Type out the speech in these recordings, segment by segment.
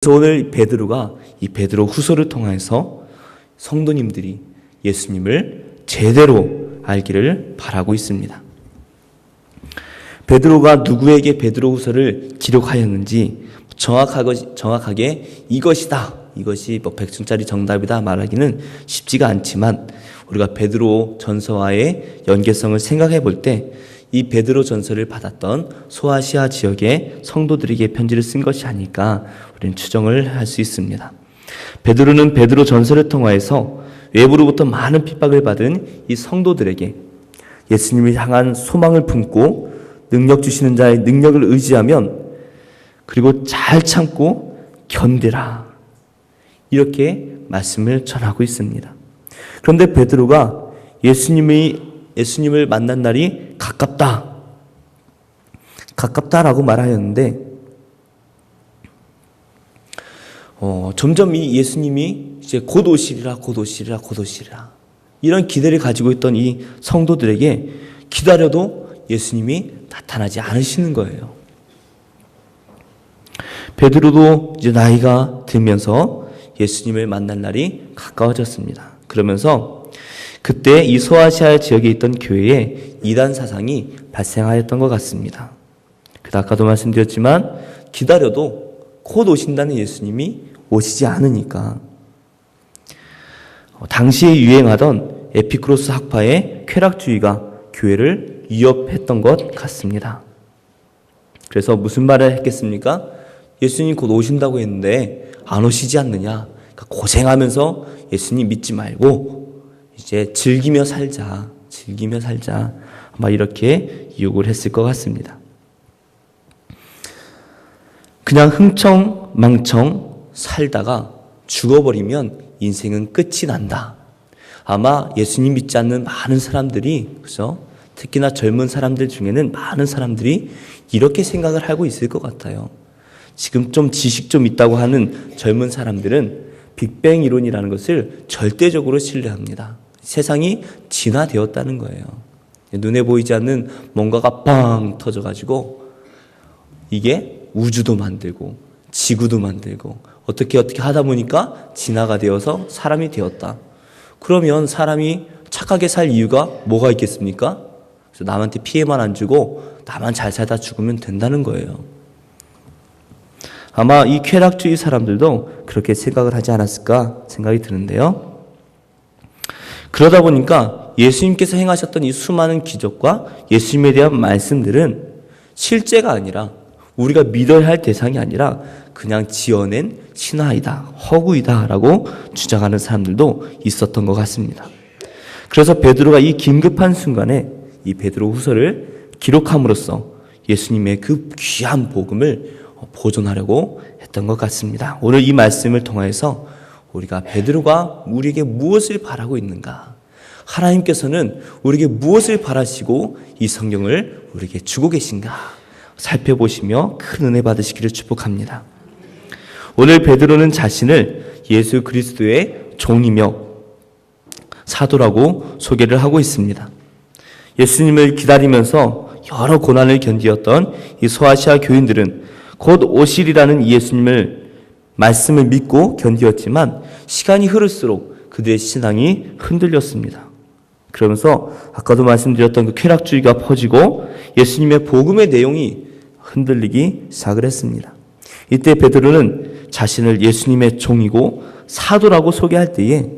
그래서 오늘 베드로가 이 베드로 후서를 통해서 성도님들이 예수님을 제대로 알기를 바라고 있습니다. 베드로가 누구에게 베드로 후서를 기록하였는지 정확하게 이것이다, 이것이 100점짜리 정답이다 말하기는 쉽지가 않지만, 우리가 베드로 전서와의 연계성을 생각해 볼 때 이 베드로 전서를 받았던 소아시아 지역의 성도들에게 편지를 쓴 것이 아닐까 우리는 추정을 할 수 있습니다. 베드로는 베드로 전서를 통하여서 외부로부터 많은 핍박을 받은 이 성도들에게 예수님을 향한 소망을 품고 능력 주시는 자의 능력을 의지하면, 그리고 잘 참고 견디라, 이렇게 말씀을 전하고 있습니다. 그런데 베드로가 예수님을 만난 날이 가깝다라고 말하였는데, 점점 이 예수님이 이제 곧 오시리라 이런 기대를 가지고 있던 이 성도들에게 기다려도 예수님이 나타나지 않으시는 거예요. 베드로도 이제 나이가 들면서 예수님을 만날 날이 가까워졌습니다. 그러면서 그때 이 소아시아 지역에 있던 교회에 이단 사상이 발생하였던 것 같습니다. 아까도 말씀드렸지만 기다려도 곧 오신다는 예수님이 오시지 않으니까 당시에 유행하던 에피쿠로스 학파의 쾌락주의가 교회를 위협했던 것 같습니다. 그래서 무슨 말을 했겠습니까? 예수님 곧 오신다고 했는데 안 오시지 않느냐, 그러니까 고생하면서 예수님 믿지 말고 이제 즐기며 살자, 아마 이렇게 유혹을 했을 것 같습니다. 그냥 흥청망청 살다가 죽어버리면 인생은 끝이 난다. 아마 예수님 믿지 않는 많은 사람들이, 그죠? 특히나 젊은 사람들 중에는 많은 사람들이 이렇게 생각을 하고 있을 것 같아요. 지금 좀 지식 좀 있다고 하는 젊은 사람들은 빅뱅 이론이라는 것을 절대적으로 신뢰합니다. 세상이 진화되었다는 거예요. 눈에 보이지 않는 뭔가가 빵 터져가지고 이게 우주도 만들고 지구도 만들고 어떻게 하다 보니까 진화가 되어서 사람이 되었다. 그러면 사람이 착하게 살 이유가 뭐가 있겠습니까? 그래서 남한테 피해만 안 주고 나만 잘 살다 죽으면 된다는 거예요. 아마 이 쾌락주의 사람들도 그렇게 생각을 하지 않았을까 생각이 드는데요. 그러다 보니까 예수님께서 행하셨던 이 수많은 기적과 예수님에 대한 말씀들은 실제가 아니라, 우리가 믿어야 할 대상이 아니라 그냥 지어낸 신화이다, 허구이다 라고 주장하는 사람들도 있었던 것 같습니다. 그래서 베드로가 이 긴급한 순간에 이 베드로 후서를 기록함으로써 예수님의 그 귀한 복음을 보존하려고 했던 것 같습니다. 오늘 이 말씀을 통해서 우리가 베드로가 우리에게 무엇을 바라고 있는가, 하나님께서는 우리에게 무엇을 바라시고 이 성경을 우리에게 주고 계신가 살펴보시며 큰 은혜 받으시기를 축복합니다. 오늘 베드로는 자신을 예수 그리스도의 종이며 사도라고 소개를 하고 있습니다. 예수님을 기다리면서 여러 고난을 견디었던 이 소아시아 교인들은 곧 오시리라는 예수님을 말씀을 믿고 견디었지만 시간이 흐를수록 그들의 신앙이 흔들렸습니다. 그러면서 아까도 말씀드렸던 그 쾌락주의가 퍼지고 예수님의 복음의 내용이 흔들리기 시작을 했습니다. 이때 베드로는 자신을 예수님의 종이고 사도라고 소개할 때에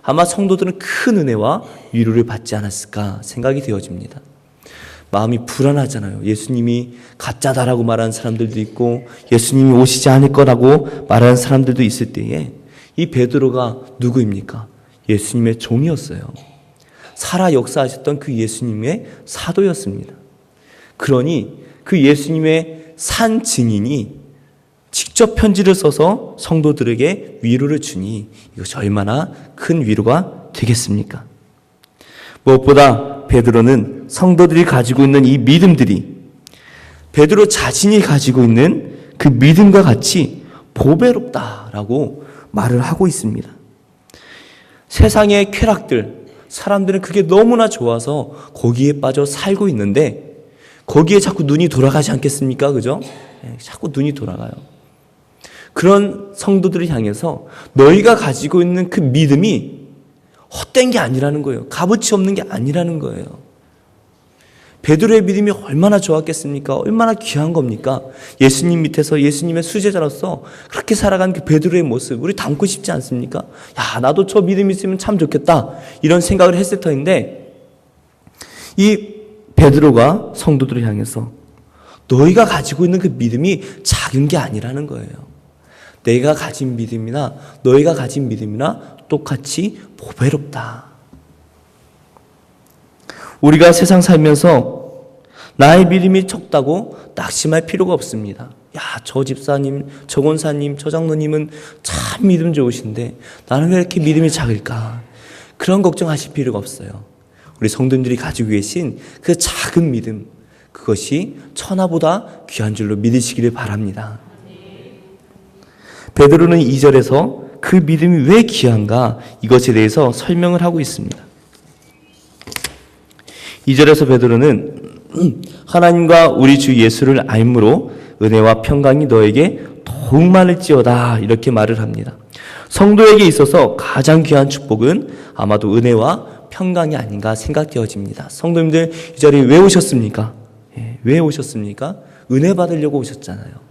아마 성도들은 큰 은혜와 위로를 받지 않았을까 생각이 되어집니다. 마음이 불안하잖아요. 예수님이 가짜다라고 말하는 사람들도 있고 예수님이 오시지 않을 거라고 말하는 사람들도 있을 때에 이 베드로가 누구입니까? 예수님의 종이었어요. 살아 역사하셨던 그 예수님의 사도였습니다. 그러니 그 예수님의 산 증인이 직접 편지를 써서 성도들에게 위로를 주니 이것이 얼마나 큰 위로가 되겠습니까? 무엇보다 베드로는 성도들이 가지고 있는 이 믿음들이 베드로 자신이 가지고 있는 그 믿음과 같이 보배롭다라고 말을 하고 있습니다. 세상의 쾌락들, 사람들은 그게 너무나 좋아서 거기에 빠져 살고 있는데 거기에 자꾸 눈이 돌아가지 않겠습니까? 그죠? 자꾸 눈이 돌아가요. 그런 성도들을 향해서 너희가 가지고 있는 그 믿음이 헛된 게 아니라는 거예요. 값어치 없는 게 아니라는 거예요. 베드로의 믿음이 얼마나 좋았겠습니까? 얼마나 귀한 겁니까? 예수님 밑에서 예수님의 수제자로서 그렇게 살아간 그 베드로의 모습 우리 담고 싶지 않습니까? 야, 나도 저 믿음이 있으면 참 좋겠다 이런 생각을 했을 터인데 이 베드로가 성도들을 향해서 너희가 가지고 있는 그 믿음이 작은 게 아니라는 거예요. 내가 가진 믿음이나 너희가 가진 믿음이나 똑같이 보배롭다. 우리가 세상 살면서 나의 믿음이 적다고 낙심할 필요가 없습니다. 야, 저 집사님, 저 권사님, 저 장로님은 참 믿음 좋으신데 나는 왜 이렇게 믿음이 작을까? 그런 걱정하실 필요가 없어요. 우리 성도님들이 가지고 계신 그 작은 믿음, 그것이 천하보다 귀한 줄로 믿으시기를 바랍니다. 베드로는 2절에서 그 믿음이 왜 귀한가 이것에 대해서 설명을 하고 있습니다. 2절에서 베드로는 하나님과 우리 주 예수를 알므로 은혜와 평강이 너에게 더욱 많을지어다 이렇게 말을 합니다. 성도에게 있어서 가장 귀한 축복은 아마도 은혜와 평강이 아닌가 생각되어집니다. 성도님들 이 자리에 왜 오셨습니까? 왜 오셨습니까? 은혜 받으려고 오셨잖아요.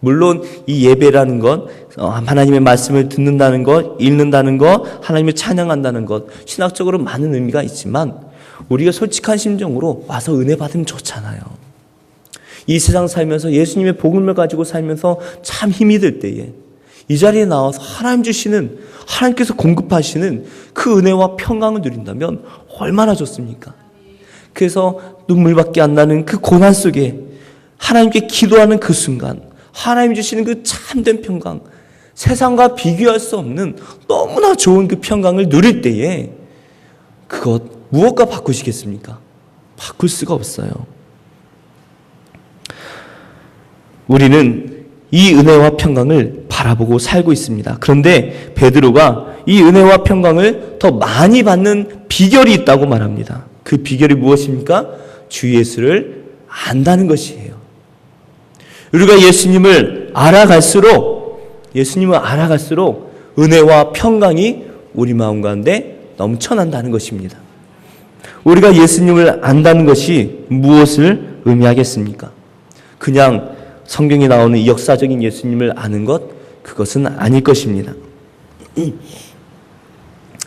물론 이 예배라는 것, 하나님의 말씀을 듣는다는 것, 읽는다는 것, 하나님을 찬양한다는 것, 신학적으로 많은 의미가 있지만 우리가 솔직한 심정으로 와서 은혜 받으면 좋잖아요. 이 세상 살면서 예수님의 복음을 가지고 살면서 참 힘이 들 때에 이 자리에 나와서 하나님 주시는, 하나님께서 공급하시는 그 은혜와 평강을 누린다면 얼마나 좋습니까? 그래서 눈물밖에 안 나는 그 고난 속에 하나님께 기도하는 그 순간 하나님 주시는 그 참된 평강, 세상과 비교할 수 없는 너무나 좋은 그 평강을 누릴 때에 그것 무엇과 바꾸시겠습니까? 바꿀 수가 없어요. 우리는 이 은혜와 평강을 바라보고 살고 있습니다. 그런데 베드로가 이 은혜와 평강을 더 많이 받는 비결이 있다고 말합니다. 그 비결이 무엇입니까? 주 예수를 안다는 것이에요. 우리가 예수님을 알아갈수록 은혜와 평강이 우리 마음 가운데 넘쳐난다는 것입니다. 우리가 예수님을 안다는 것이 무엇을 의미하겠습니까? 그냥 성경에 나오는 이 역사적인 예수님을 아는 것, 그것은 아닐 것입니다.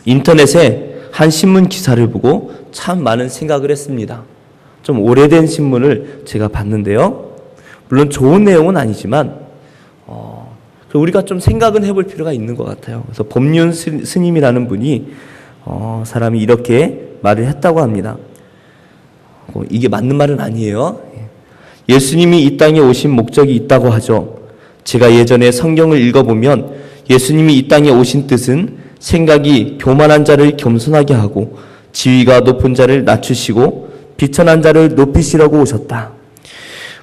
인터넷에 한 신문 기사를 보고 참 많은 생각을 했습니다. 좀 오래된 신문을 제가 봤는데요. 물론 좋은 내용은 아니지만 우리가 좀 생각은 해볼 필요가 있는 것 같아요. 그래서 법륜 스님이라는 분이 사람이 이렇게 말을 했다고 합니다. 이게 맞는 말은 아니에요. 예수님이 이 땅에 오신 목적이 있다고 하죠. 제가 예전에 성경을 읽어보면 예수님이 이 땅에 오신 뜻은 생각이 교만한 자를 겸손하게 하고 지위가 높은 자를 낮추시고 비천한 자를 높이시려고 오셨다.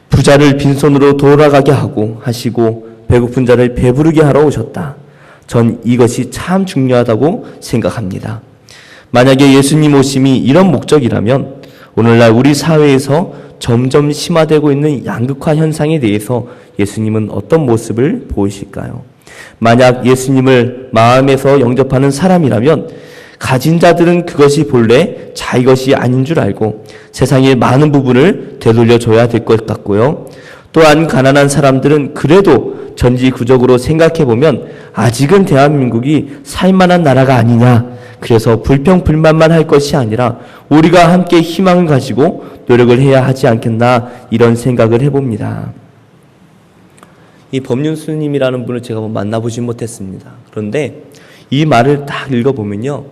부자를 빈손으로 돌아가게 하시고 배고픈 자를 배부르게 하러 오셨다. 전 이것이 참 중요하다고 생각합니다. 만약에 예수님 오심이 이런 목적이라면 오늘날 우리 사회에서 점점 심화되고 있는 양극화 현상에 대해서 예수님은 어떤 모습을 보이실까요? 만약 예수님을 마음에서 영접하는 사람이라면 가진 자들은 그것이 본래 자기 것이 아닌 줄 알고 세상의 많은 부분을 되돌려줘야 될 것 같고요. 또한 가난한 사람들은 그래도 전지구적으로 생각해보면 아직은 대한민국이 살만한 나라가 아니냐. 그래서 불평불만만 할 것이 아니라 우리가 함께 희망을 가지고 노력을 해야 하지 않겠나 이런 생각을 해봅니다. 이 법륜스님이라는 분을 제가 만나보지 못했습니다. 그런데 이 말을 딱 읽어보면요.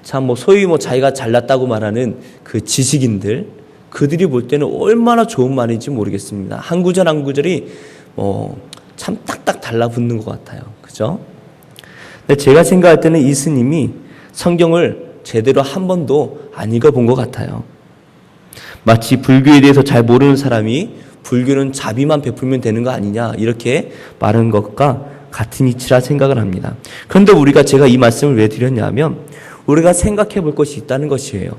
참 소위 자기가 잘났다고 말하는 그 지식인들, 그들이 볼 때는 얼마나 좋은 말인지 모르겠습니다. 한 구절 한 구절이 참 딱딱 달라붙는 것 같아요. 그죠? 근데 제가 생각할 때는 이 스님이 성경을 제대로 한 번도 안 읽어본 것 같아요. 마치 불교에 대해서 잘 모르는 사람이 불교는 자비만 베풀면 되는 거 아니냐 이렇게 말하는 것과 같은 이치라 생각을 합니다. 그런데 제가 이 말씀을 왜 드렸냐면 우리가 생각해 볼 것이 있다는 것이에요.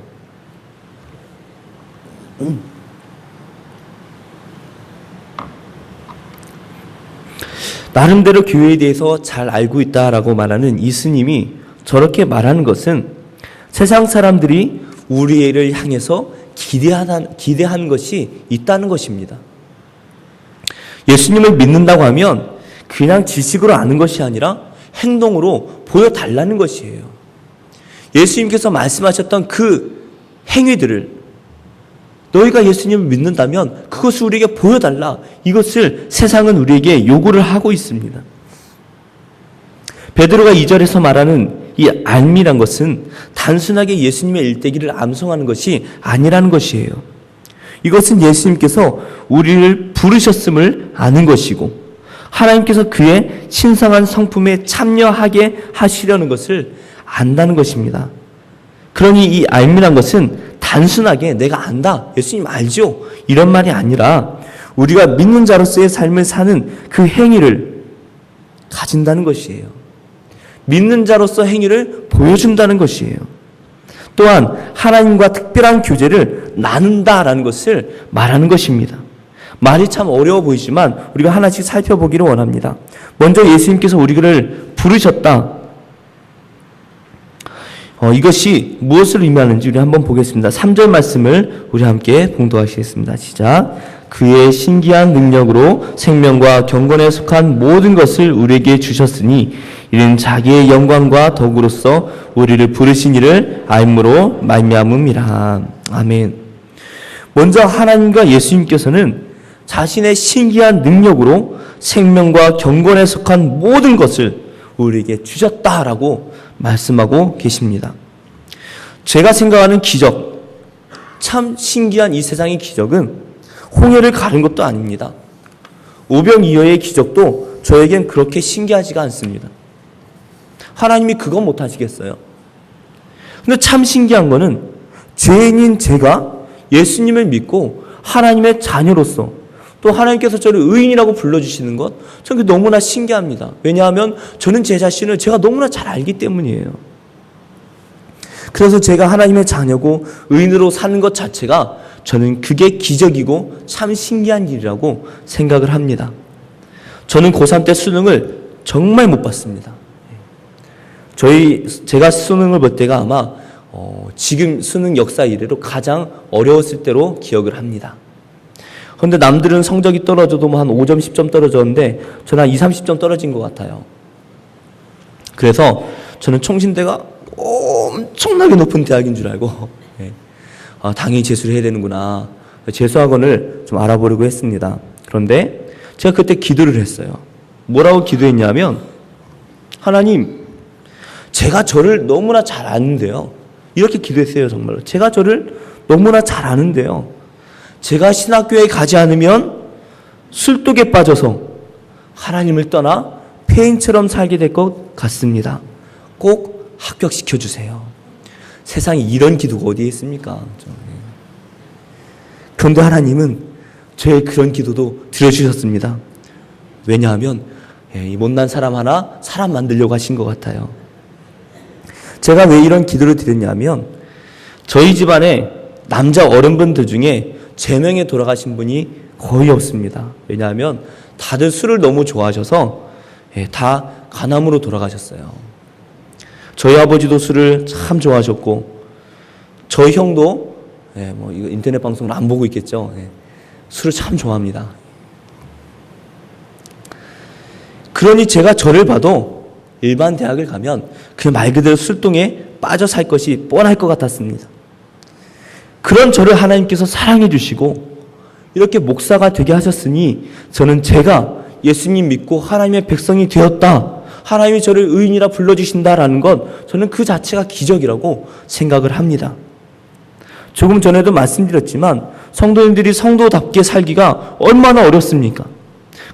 나름대로 교회에 대해서 잘 알고 있다라고 말하는 이 스님이 저렇게 말하는 것은 세상 사람들이 우리를 향해서 기대하는 것이 있다는 것입니다. 예수님을 믿는다고 하면 그냥 지식으로 아는 것이 아니라 행동으로 보여달라는 것이에요. 예수님께서 말씀하셨던 그 행위들을 너희가 예수님을 믿는다면 그것을 우리에게 보여달라. 이것을 세상은 우리에게 요구를 하고 있습니다. 베드로가 2절에서 말하는 이 알미란 것은 단순하게 예수님의 일대기를 암송하는 것이 아니라는 것이에요. 이것은 예수님께서 우리를 부르셨음을 아는 것이고 하나님께서 그의 신성한 성품에 참여하게 하시려는 것을 안다는 것입니다. 그러니 이 알미란 것은 단순하게 내가 안다, 예수님 알죠? 이런 말이 아니라 우리가 믿는 자로서의 삶을 사는 그 행위를 가진다는 것이에요. 믿는 자로서 행위를 보여준다는 것이에요. 또한 하나님과 특별한 교제를 나눈다라는 것을 말하는 것입니다. 말이 참 어려워 보이지만 우리가 하나씩 살펴보기를 원합니다. 먼저 예수님께서 우리를 부르셨다. 이것이 무엇을 의미하는지 우리 한번 보겠습니다. 3절 말씀을 우리 함께 봉독하시겠습니다. 시작. 그의 신기한 능력으로 생명과 경건에 속한 모든 것을 우리에게 주셨으니 이는 자기의 영광과 덕으로서 우리를 부르신 이를 알므로 말미암음이라. 아멘. 먼저 하나님과 예수님께서는 자신의 신기한 능력으로 생명과 경건에 속한 모든 것을 우리에게 주셨다라고 말씀하고 계십니다. 제가 생각하는 기적, 참 신기한 이 세상의 기적은 홍해를 가른 것도 아닙니다. 오병이어의 기적도 저에겐 그렇게 신기하지가 않습니다. 하나님이 그건 못하시겠어요? 근데 참 신기한 거는 죄인인 제가 예수님을 믿고 하나님의 자녀로서 또 하나님께서 저를 의인이라고 불러주시는 것, 저는 너무나 신기합니다. 왜냐하면 저는 제 자신을 제가 너무나 잘 알기 때문이에요. 그래서 제가 하나님의 자녀고 의인으로 사는 것 자체가 저는 그게 기적이고 참 신기한 일이라고 생각을 합니다. 저는 고3 때 수능을 정말 못 봤습니다. 제가 수능을 볼 때가 아마 지금 수능 역사 이래로 가장 어려웠을 때로 기억을 합니다. 그런데 남들은 성적이 떨어져도 한 5점, 10점 떨어졌는데 저는 한 2, 30점 떨어진 것 같아요. 그래서 저는 총신대가 엄청나게 높은 대학인 줄 알고 당연히 재수를 해야 되는구나. 재수학원을 좀 알아보려고 했습니다. 그런데 제가 그때 기도를 했어요. 뭐라고 기도했냐면 하나님, 제가 저를 너무나 잘 아는데요. 이렇게 기도했어요. 정말로. 제가 저를 너무나 잘 아는데요. 제가 신학교에 가지 않으면 술독에 빠져서 하나님을 떠나 폐인처럼 살게 될 것 같습니다. 꼭 합격시켜 주세요. 세상에 이런 기도가 어디에 있습니까? 그런데 하나님은 저의 그런 기도도 들어주셨습니다. 왜냐하면 이 못난 사람 하나 사람 만들려고 하신 것 같아요. 제가 왜 이런 기도를 드렸냐면 저희 집안에 남자 어른분들 중에 제명에 돌아가신 분이 거의 없습니다. 왜냐하면 다들 술을 너무 좋아하셔서 다 간암으로 돌아가셨어요. 저희 아버지도 술을 참 좋아하셨고 저희 형도 이거 인터넷 방송을 안 보고 있겠죠. 술을 참 좋아합니다. 그러니 제가 저를 봐도 일반 대학을 가면 그 말 그대로 술동에 빠져 살 것이 뻔할 것 같았습니다. 그런 저를 하나님께서 사랑해 주시고 이렇게 목사가 되게 하셨으니 저는 제가 예수님 믿고 하나님의 백성이 되었다. 하나님이 저를 의인이라 불러주신다라는 것, 저는 그 자체가 기적이라고 생각을 합니다. 조금 전에도 말씀드렸지만 성도님들이 성도답게 살기가 얼마나 어렵습니까?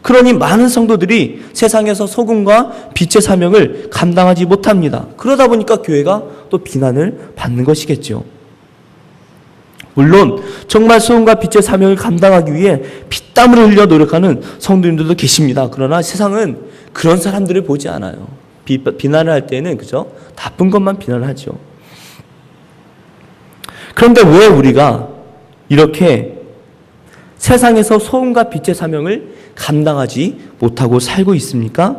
그러니 많은 성도들이 세상에서 소금과 빛의 사명을 감당하지 못합니다. 그러다 보니까 교회가 또 비난을 받는 것이겠죠. 물론 정말 소금과 빛의 사명을 감당하기 위해 피땀을 흘려 노력하는 성도님들도 계십니다. 그러나 세상은 그런 사람들을 보지 않아요. 비난을 할 때는 그죠? 나쁜 것만 비난을 하죠. 그런데 왜 우리가 이렇게 세상에서 소금과 빛의 사명을 감당하지 못하고 살고 있습니까?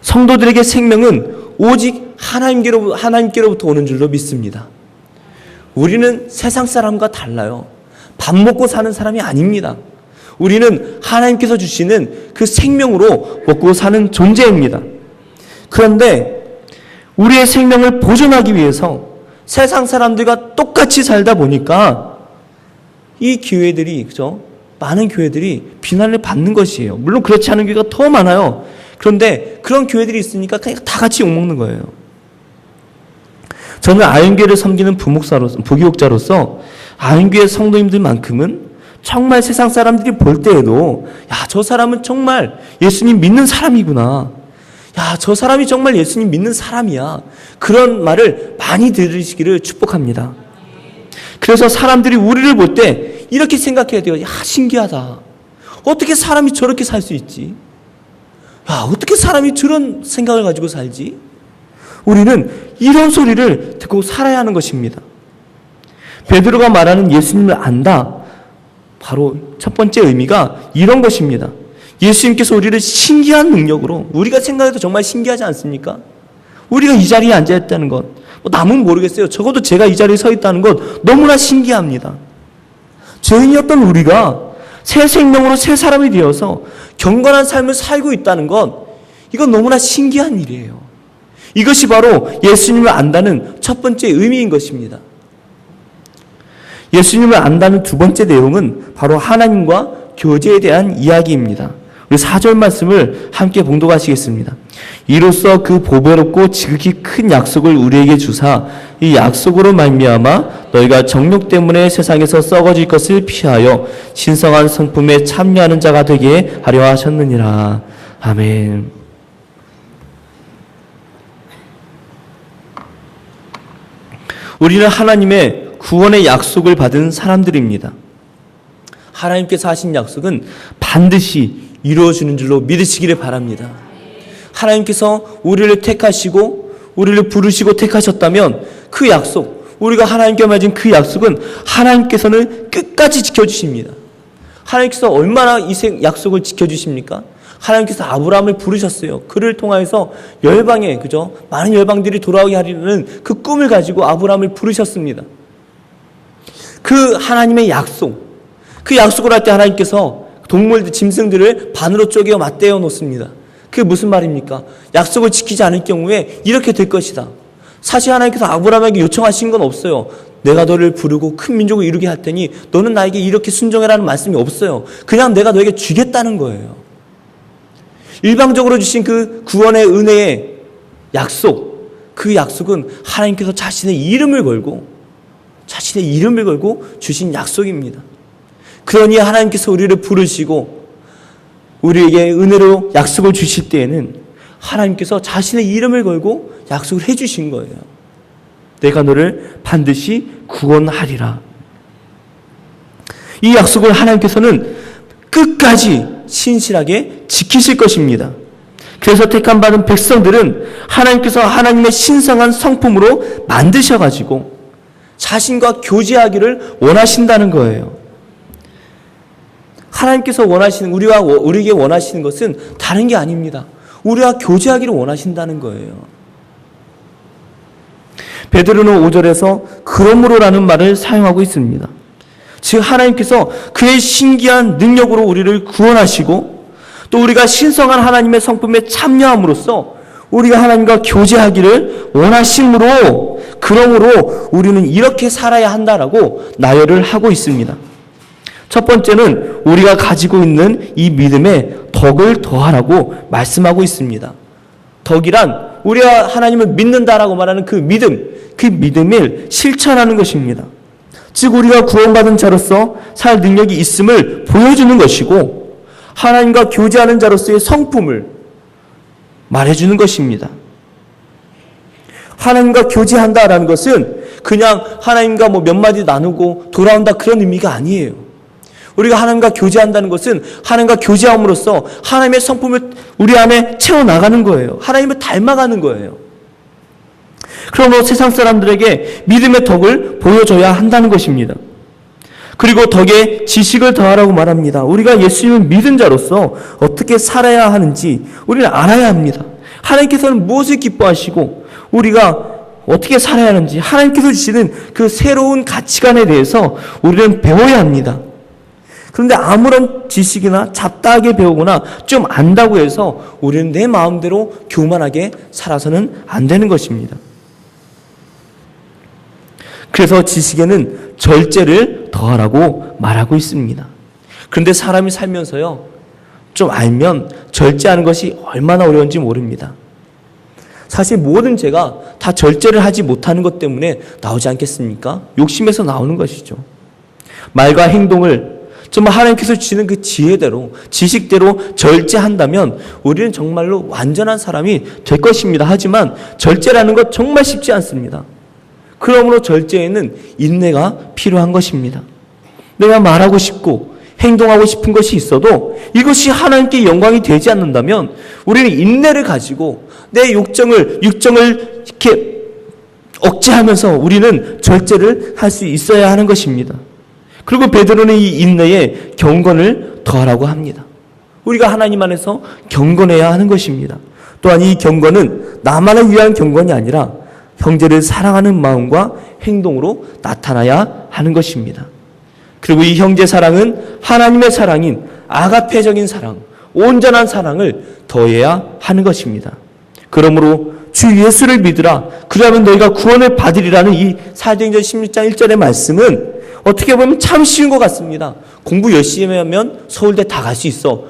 성도들에게 생명은 오직 하나님께로부터 오는 줄로 믿습니다. 우리는 세상 사람과 달라요. 밥 먹고 사는 사람이 아닙니다. 우리는 하나님께서 주시는 그 생명으로 먹고 사는 존재입니다. 그런데 우리의 생명을 보존하기 위해서 세상 사람들과 똑같이 살다 보니까 이 교회들이, 그죠? 많은 교회들이 비난을 받는 것이에요. 물론 그렇지 않은 교회가 더 많아요. 그런데 그런 교회들이 있으니까 그냥 다 같이 욕먹는 거예요. 저는 아현교회를 섬기는 부교육자로서 아현교회 성도님들만큼은 정말 세상 사람들이 볼 때에도 야, 저 사람은 정말 예수님 믿는 사람이구나. 야, 저 사람이 정말 예수님 믿는 사람이야. 그런 말을 많이 들으시기를 축복합니다. 그래서 사람들이 우리를 볼 때 이렇게 생각해야 돼요. 야, 신기하다. 어떻게 사람이 저렇게 살 수 있지? 야, 어떻게 사람이 저런 생각을 가지고 살지? 우리는 이런 소리를 듣고 살아야 하는 것입니다. 베드로가 말하는 예수님을 안다. 바로 첫 번째 의미가 이런 것입니다. 예수님께서 우리를 신기한 능력으로, 우리가 생각해도 정말 신기하지 않습니까? 우리가 이 자리에 앉아있다는 것, 남은 모르겠어요. 적어도 제가 이 자리에 서 있다는 것 너무나 신기합니다. 죄인이었던 우리가 새 생명으로 새 사람이 되어서 경건한 삶을 살고 있다는 것, 이건 너무나 신기한 일이에요. 이것이 바로 예수님을 안다는 첫 번째 의미인 것입니다. 예수님을 안다는 두 번째 내용은 바로 하나님과 교제에 대한 이야기입니다. 우리 4절 말씀을 함께 봉독하시겠습니다. 이로써 그 보배롭고 지극히 큰 약속을 우리에게 주사 이 약속으로 말미암아 너희가 정욕 때문에 세상에서 썩어질 것을 피하여 신성한 성품에 참여하는 자가 되게 하려 하셨느니라. 아멘. 우리는 하나님의 구원의 약속을 받은 사람들입니다. 하나님께서 하신 약속은 반드시 이루어지는 줄로 믿으시기를 바랍니다. 하나님께서 우리를 택하시고 우리를 부르시고 택하셨다면 그 약속, 우리가 하나님께 맺은 그 약속은 하나님께서는 끝까지 지켜주십니다. 하나님께서 얼마나 이 약속을 지켜주십니까? 하나님께서 아브라함을 부르셨어요. 그를 통하여서 열방에, 그죠? 많은 열방들이 돌아오게 하려는 그 꿈을 가지고 아브라함을 부르셨습니다. 그 하나님의 약속, 그 약속을 할 때 하나님께서 동물들, 짐승들을 반으로 쪼개어 맞대어 놓습니다. 그게 무슨 말입니까? 약속을 지키지 않을 경우에 이렇게 될 것이다. 사실 하나님께서 아브라함에게 요청하신 건 없어요. 내가 너를 부르고 큰 민족을 이루게 할 테니 너는 나에게 이렇게 순종해라는 말씀이 없어요. 그냥 내가 너에게 주겠다는 거예요. 일방적으로 주신 그 구원의 은혜의 약속, 그 약속은 하나님께서 자신의 이름을 걸고 주신 약속입니다. 그러니 하나님께서 우리를 부르시고 우리에게 은혜로 약속을 주실 때에는 하나님께서 자신의 이름을 걸고 약속을 해주신 거예요. 내가 너를 반드시 구원하리라. 이 약속을 하나님께서는 끝까지 신실하게 지키실 것입니다. 그래서 택함 받은 백성들은 하나님께서 하나님의 신성한 성품으로 만드셔가지고 자신과 교제하기를 원하신다는 거예요. 하나님께서 원하시는, 우리에게 원하시는 것은 다른 게 아닙니다. 우리와 교제하기를 원하신다는 거예요. 베드로는 5절에서 그러므로라는 말을 사용하고 있습니다. 즉 하나님께서 그의 신기한 능력으로 우리를 구원하시고 또 우리가 신성한 하나님의 성품에 참여함으로써 우리가 하나님과 교제하기를 원하심으로, 그러므로 우리는 이렇게 살아야 한다라고 나열을 하고 있습니다. 첫 번째는 우리가 가지고 있는 이 믿음에 덕을 더하라고 말씀하고 있습니다. 덕이란 우리가 하나님을 믿는다라고 말하는 그 믿음을 실천하는 것입니다. 즉 우리가 구원받은 자로서 살 능력이 있음을 보여주는 것이고 하나님과 교제하는 자로서의 성품을 말해주는 것입니다. 하나님과 교제한다라는 것은 그냥 하나님과 몇 마디 나누고 돌아온다 그런 의미가 아니에요. 우리가 하나님과 교제한다는 것은 하나님과 교제함으로써 하나님의 성품을 우리 안에 채워나가는 거예요. 하나님을 닮아가는 거예요. 그러므로 세상 사람들에게 믿음의 덕을 보여줘야 한다는 것입니다. 그리고 덕에 지식을 더하라고 말합니다. 우리가 예수님을 믿은 자로서 어떻게 살아야 하는지 우리는 알아야 합니다. 하나님께서는 무엇을 기뻐하시고 우리가 어떻게 살아야 하는지 하나님께서 주시는 그 새로운 가치관에 대해서 우리는 배워야 합니다. 그런데 아무런 지식이나 잡다하게 배우거나 좀 안다고 해서 우리는 내 마음대로 교만하게 살아서는 안 되는 것입니다. 그래서 지식에는 절제를 더하라고 말하고 있습니다. 그런데 사람이 살면서요, 좀 알면 절제하는 것이 얼마나 어려운지 모릅니다. 사실 모든 죄가 다 절제를 하지 못하는 것 때문에 나오지 않겠습니까? 욕심에서 나오는 것이죠. 말과 행동을 정말 하나님께서 주시는 그 지혜대로, 지식대로 절제한다면 우리는 정말로 완전한 사람이 될 것입니다. 하지만 절제라는 것 정말 쉽지 않습니다. 그러므로 절제에는 인내가 필요한 것입니다. 내가 말하고 싶고 행동하고 싶은 것이 있어도 이것이 하나님께 영광이 되지 않는다면 우리는 인내를 가지고 내 육정을 이렇게 억제하면서 우리는 절제를 할 수 있어야 하는 것입니다. 그리고 베드로는 이 인내에 경건을 더하라고 합니다. 우리가 하나님 안에서 경건해야 하는 것입니다. 또한 이 경건은 나만을 위한 경건이 아니라 형제를 사랑하는 마음과 행동으로 나타나야 하는 것입니다. 그리고 이 형제 사랑은 하나님의 사랑인 아가페적인 사랑, 온전한 사랑을 더해야 하는 것입니다. 그러므로 주 예수를 믿으라. 그러면 너희가 구원을 받으리라는 이 사도행전 16장 1절의 말씀은 어떻게 보면 참 쉬운 것 같습니다. 공부 열심히 하면 서울대 다 갈 수 있어.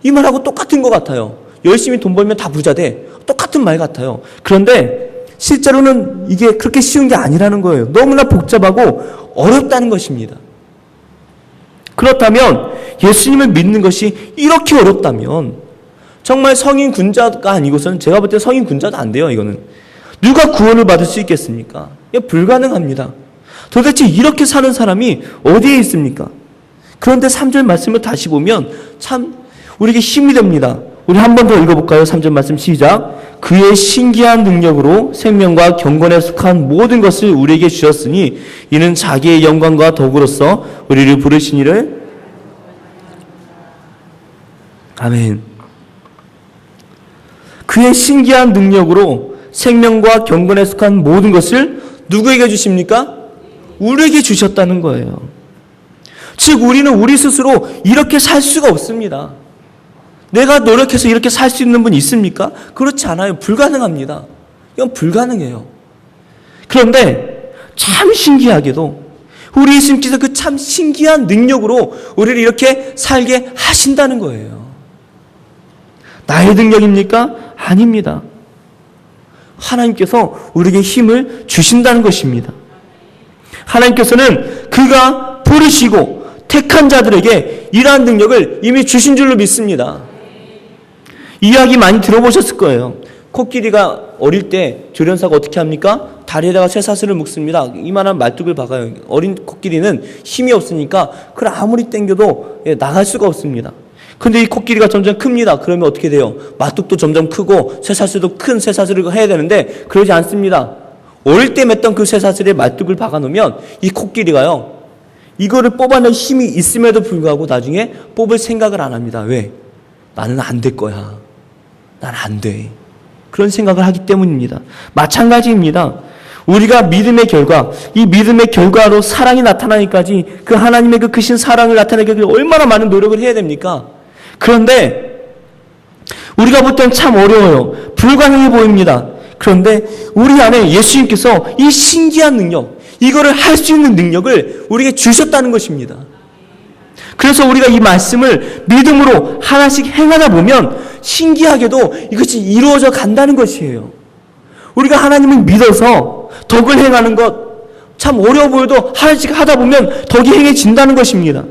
이 말하고 똑같은 것 같아요. 열심히 돈 벌면 다 부자 돼. 똑같은 말 같아요. 그런데 실제로는 이게 그렇게 쉬운 게 아니라는 거예요. 너무나 복잡하고 어렵다는 것입니다. 그렇다면 예수님을 믿는 것이 이렇게 어렵다면 정말 성인 군자가 아니고서는 제가 볼 때 성인 군자도 안 돼요. 이거는 누가 구원을 받을 수 있겠습니까? 이게 불가능합니다. 도대체 이렇게 사는 사람이 어디에 있습니까? 그런데 3절 말씀을 다시 보면 참 우리에게 힘이 됩니다. 우리 한 번 더 읽어볼까요? 3절 말씀 시작. 그의 신기한 능력으로 생명과 경건에 속한 모든 것을 우리에게 주셨으니 이는 자기의 영광과 덕으로서 우리를 부르신 이를 아멘. 그의 신기한 능력으로 생명과 경건에 속한 모든 것을 누구에게 주십니까? 우리에게 주셨다는 거예요. 즉 우리는 우리 스스로 이렇게 살 수가 없습니다. 내가 노력해서 이렇게 살 수 있는 분 있습니까? 그렇지 않아요. 불가능합니다. 이건 불가능해요. 그런데 참 신기하게도 우리 예수님께서 그 참 신기한 능력으로 우리를 이렇게 살게 하신다는 거예요. 나의 능력입니까? 아닙니다. 하나님께서 우리에게 힘을 주신다는 것입니다. 하나님께서는 그가 부르시고 택한 자들에게 이러한 능력을 이미 주신 줄로 믿습니다. 이야기 많이 들어보셨을 거예요. 코끼리가 어릴 때 조련사가 어떻게 합니까? 다리에다가 쇠사슬을 묶습니다. 이만한 말뚝을 박아요. 어린 코끼리는 힘이 없으니까 그걸 아무리 당겨도 나갈 수가 없습니다. 근데 이 코끼리가 점점 큽니다. 그러면 어떻게 돼요? 마뚝도 점점 크고 쇠사슬도 큰 쇠사슬을 해야 되는데 그러지 않습니다. 어릴 때 맸던 그 쇠사슬에 말뚝을 박아놓으면 이 코끼리가요, 이거를 뽑아낼 힘이 있음에도 불구하고 나중에 뽑을 생각을 안 합니다. 왜? 나는 안 될 거야. 난 안 돼. 그런 생각을 하기 때문입니다. 마찬가지입니다. 우리가 믿음의 결과, 이 믿음의 결과로 사랑이 나타나기까지 그 하나님의 그 크신 사랑을 나타내기 얼마나 많은 노력을 해야 됩니까? 그런데 우리가 볼 땐 참 어려워요. 불가능해 보입니다. 그런데 우리 안에 예수님께서 이 신기한 능력, 이거를 할 수 있는 능력을 우리에게 주셨다는 것입니다. 그래서 우리가 이 말씀을 믿음으로 하나씩 행하다 보면 신기하게도 이것이 이루어져 간다는 것이에요. 우리가 하나님을 믿어서 덕을 행하는 것 참 어려워 보여도 하나씩 하다 보면 덕이 행해진다는 것입니다.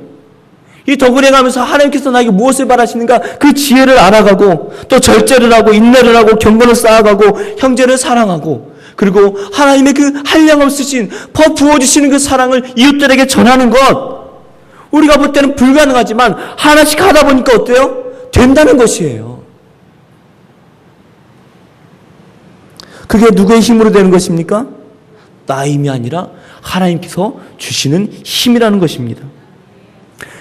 이 덕을 행하면서 하나님께서 나에게 무엇을 바라시는가 그 지혜를 알아가고 또 절제를 하고 인내를 하고 경건을 쌓아가고 형제를 사랑하고 그리고 하나님의 그 한량없으신 부어주시는 그 사랑을 이웃들에게 전하는 것, 우리가 볼 때는 불가능하지만 하나씩 하다 보니까 어때요? 된다는 것이에요. 그게 누구의 힘으로 되는 것입니까? 나의 힘이 아니라 하나님께서 주시는 힘이라는 것입니다.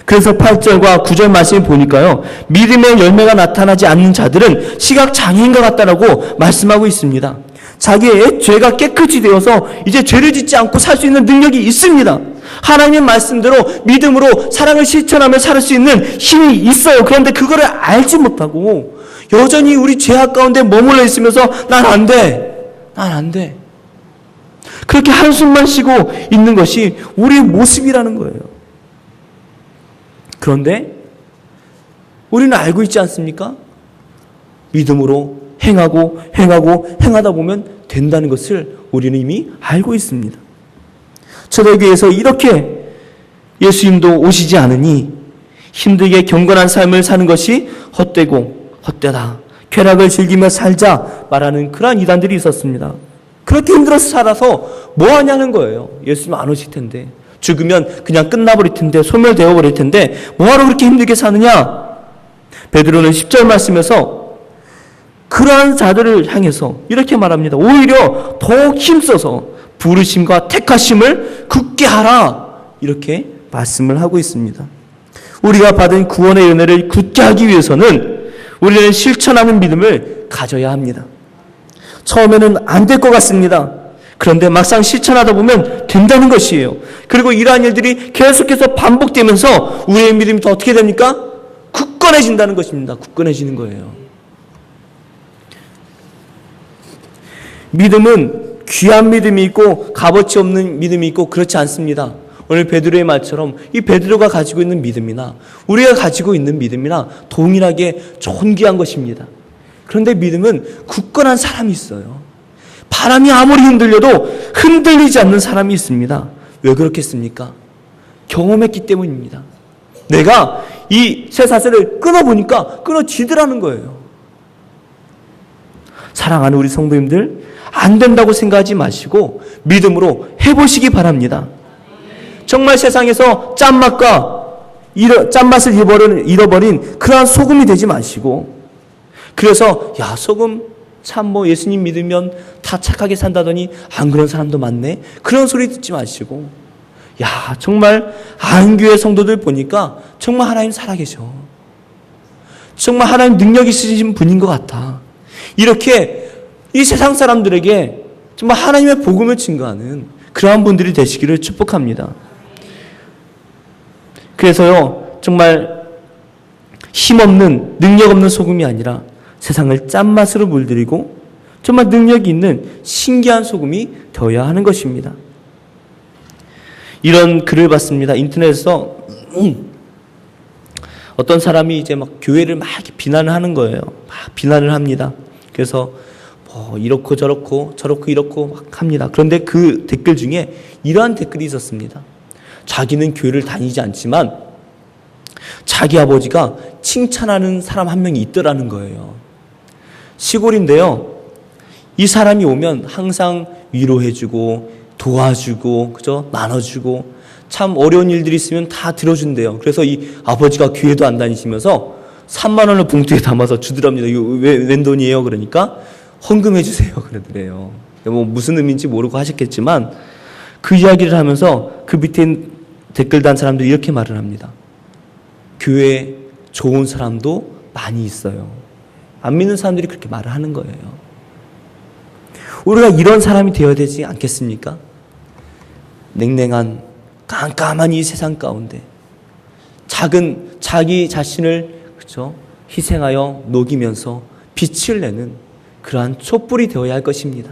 그래서 8절과 9절 말씀을 보니까요, 믿음의 열매가 나타나지 않는 자들은 시각장애인과 같다라고 말씀하고 있습니다. 자기의 죄가 깨끗이 되어서 이제 죄를 짓지 않고 살 수 있는 능력이 있습니다. 하나님의 말씀대로 믿음으로 사랑을 실천하며 살 수 있는 힘이 있어요. 그런데 그거를 알지 못하고 여전히 우리 죄악 가운데 머물러 있으면서 난 안 돼, 난 안 돼, 그렇게 한숨만 쉬고 있는 것이 우리의 모습이라는 거예요. 그런데 우리는 알고 있지 않습니까? 믿음으로 행하다 보면 된다는 것을 우리는 이미 알고 있습니다. 초대교회에서 이렇게 예수님도 오시지 않으니 힘들게 경건한 삶을 사는 것이 헛되다, 쾌락을 즐기며 살자 말하는 그러한 이단들이 있었습니다. 그렇게 힘들어서 살아서 뭐 하냐는 거예요. 예수님 안 오실 텐데, 죽으면 그냥 끝나버릴 텐데, 소멸되어 버릴 텐데 뭐하러 그렇게 힘들게 사느냐. 베드로는 10절 말씀에서 그러한 자들을 향해서 이렇게 말합니다. 오히려 더욱 힘써서 부르심과 택하심을 굳게 하라, 이렇게 말씀을 하고 있습니다. 우리가 받은 구원의 은혜를 굳게 하기 위해서는 우리는 실천하는 믿음을 가져야 합니다. 처음에는 안 될 것 같습니다. 그런데 막상 실천하다 보면 된다는 것이에요. 그리고 이러한 일들이 계속해서 반복되면서 우리의 믿음이 더 어떻게 됩니까? 굳건해진다는 것입니다. 굳건해지는 거예요. 믿음은 귀한 믿음이 있고 값어치 없는 믿음이 있고 그렇지 않습니다. 오늘 베드로의 말처럼 이 베드로가 가지고 있는 믿음이나 우리가 가지고 있는 믿음이나 동일하게 존귀한 것입니다. 그런데 믿음은 굳건한 사람이 있어요. 바람이 아무리 흔들려도 흔들리지 않는 사람이 있습니다. 왜 그렇겠습니까? 경험했기 때문입니다. 내가 이 쇠사슬을 끊어보니까 끊어지더라는 거예요. 사랑하는 우리 성도님들, 안 된다고 생각하지 마시고 믿음으로 해보시기 바랍니다. 정말 세상에서 짠맛을 잃어버린 그러한 소금이 되지 마시고, 그래서 야, 소금 참 뭐 예수님 믿으면 다 착하게 산다더니 안 그런 사람도 많네, 그런 소리 듣지 마시고, 야, 정말 안교회 성도들 보니까 정말 하나님 살아계셔, 정말 하나님 능력 있으신 분인 것 같아, 이렇게 이 세상 사람들에게 정말 하나님의 복음을 증거하는 그러한 분들이 되시기를 축복합니다. 그래서요, 정말 힘없는, 능력 없는 소금이 아니라 세상을 짠맛으로 물들이고 정말 능력이 있는 신기한 소금이 되어야 하는 것입니다. 이런 글을 봤습니다. 인터넷에서 어떤 사람이 이제 막 교회를 막 비난을 하는 거예요. 막 비난을 합니다. 그래서 뭐 이렇고 저렇고 이렇고 막 합니다. 그런데 그 댓글 중에 이러한 댓글이 있었습니다. 자기는 교회를 다니지 않지만 자기 아버지가 칭찬하는 사람 한 명이 있더라는 거예요. 시골인데요, 이 사람이 오면 항상 위로해주고 도와주고, 그죠? 나눠주고, 참 어려운 일들이 있으면 다 들어준대요. 그래서 이 아버지가 교회도 안 다니시면서 3만 원을 봉투에 담아서 주더랍니다. 이거 웬 돈이에요? 그러니까 헌금해 주세요, 그러더래요. 뭐 무슨 의미인지 모르고 하셨겠지만 그 이야기를 하면서 그 밑에 댓글 단 사람들이 이렇게 말을 합니다. 교회에 좋은 사람도 많이 있어요. 안 믿는 사람들이 그렇게 말을 하는 거예요. 우리가 이런 사람이 되어야 되지 않겠습니까? 냉랭한 깜깜한 이 세상 가운데 자기 자신을, 그렇죠, 희생하여 녹이면서 빛을 내는 그러한 촛불이 되어야 할 것입니다.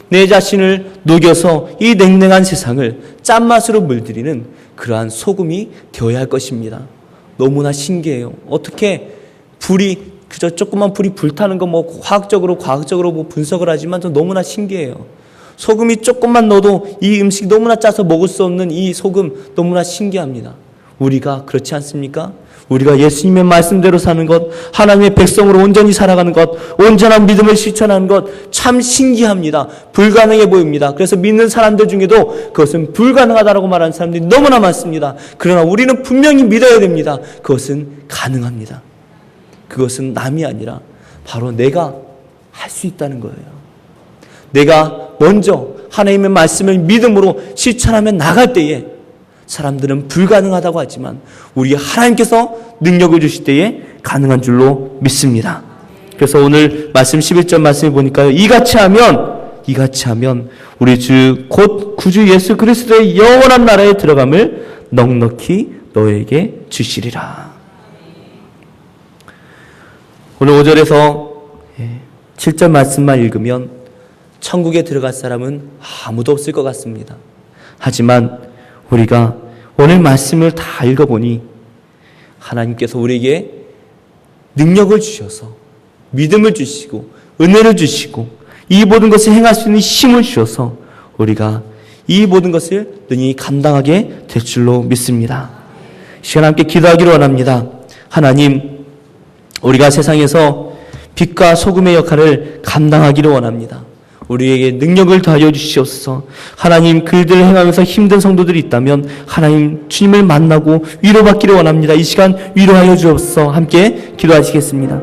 내 자신을 녹여서 이 냉랭한 세상을 짠맛으로 물들이는 그러한 소금이 되어야 할 것입니다. 너무나 신기해요. 어떻게 불이, 그저 조그만 불이 불타는 거 뭐 과학적으로 뭐 분석을 하지만 저 너무나 신기해요. 소금이 조금만 넣어도 이 음식이 너무나 짜서 먹을 수 없는 이 소금 너무나 신기합니다. 우리가 그렇지 않습니까? 우리가 예수님의 말씀대로 사는 것, 하나님의 백성으로 온전히 살아가는 것, 온전한 믿음을 실천하는 것 참 신기합니다. 불가능해 보입니다. 그래서 믿는 사람들 중에도 그것은 불가능하다라고 말하는 사람들이 너무나 많습니다. 그러나 우리는 분명히 믿어야 됩니다. 그것은 가능합니다. 그것은 남이 아니라 바로 내가 할 수 있다는 거예요. 내가 먼저 하나님의 말씀을 믿음으로 실천하며 나갈 때에 사람들은 불가능하다고 하지만 우리 하나님께서 능력을 주실 때에 가능한 줄로 믿습니다. 그래서 오늘 말씀 11절 말씀을 보니까요. 이같이 하면 우리 주 곧 구주 예수 그리스도의 영원한 나라에 들어감을 넉넉히 너에게 주시리라. 오늘 5절에서 7절 말씀만 읽으면 천국에 들어갈 사람은 아무도 없을 것 같습니다. 하지만 우리가 오늘 말씀을 다 읽어보니 하나님께서 우리에게 능력을 주셔서 믿음을 주시고 은혜를 주시고 이 모든 것을 행할 수 있는 힘을 주셔서 우리가 이 모든 것을 능히 감당하게 될 줄로 믿습니다. 이 시간 함께 기도하기를 원합니다. 하나님, 우리가 세상에서 빛과 소금의 역할을 감당하기를 원합니다. 우리에게 능력을 더하여 주시옵소서. 하나님, 그들을 행하면서 힘든 성도들이 있다면 하나님 주님을 만나고 위로받기를 원합니다. 이 시간 위로하여 주옵소서. 함께 기도하시겠습니다.